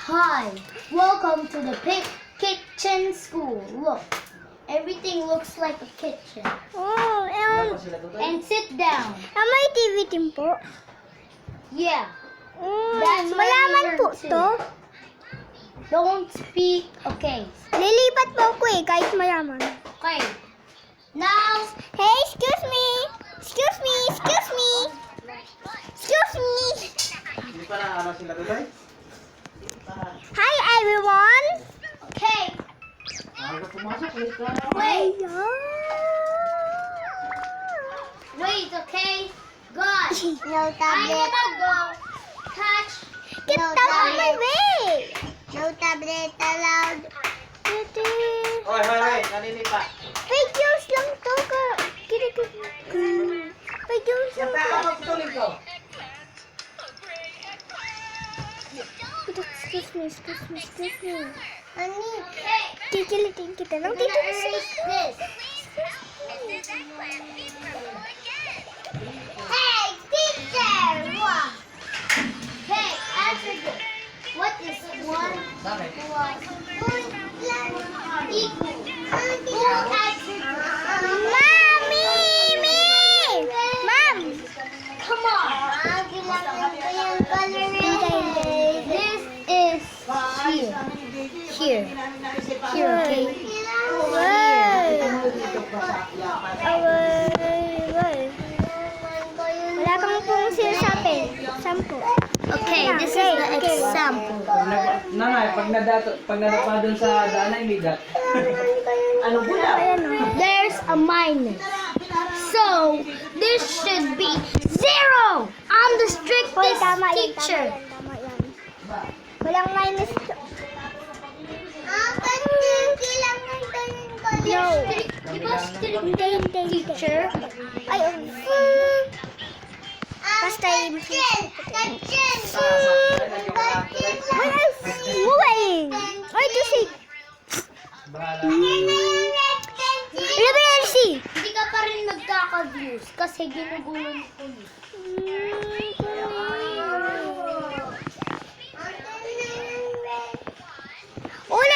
Hi, welcome to the kitchen school. Look, everything looks like a kitchen. Oh, And sit down. may TV din po. Yeah, That's where we Malaman learn po too. to. don't speak. Okay, Lilipat po ako kahit mayaman. okay. Now, Hey, excuse me. Excuse me. Excuse me. Excuse me. Hindi pa na sila doon. Hi, everyone. okay. Aga pumasok, wait ka. Wait, Ayan. wait. Okay, guys. No I'm gonna go catch. Get No out of my tablet. way. No tablet allowed. Hoy, hoy, hoy, naninipa. Videos lang to. Videos lang Siyempre to. ako magtutuloy ko. Excuse me, excuse me, excuse me. Ani, Hey, kikilitin kita ng I'm gonna tito. erase this. Hey, teacher! What? Hey, answer this. What is 1 Bakit? plus equal? Who answered this? Mami! Me! Ma'am! Come on. This is here. Here. Here, okay? Wala kang pong sinasabi. Sampo. Okay, this is the example. Nanay, pag nadapa doon sa daan ay migat. Ano bula? Ayan o. There's a minus. So, this should be 0. I'm the Hoy, strictest tama yan, teacher. tama yan. Walang minus. No. Diba strict Hindi, hindi, hindi. teacher? Ay, basta yung Why are you moving? Why do you say? Level C. Hindi ka pa rin nagkaka-views kasi ginugulo ni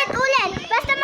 Kuya.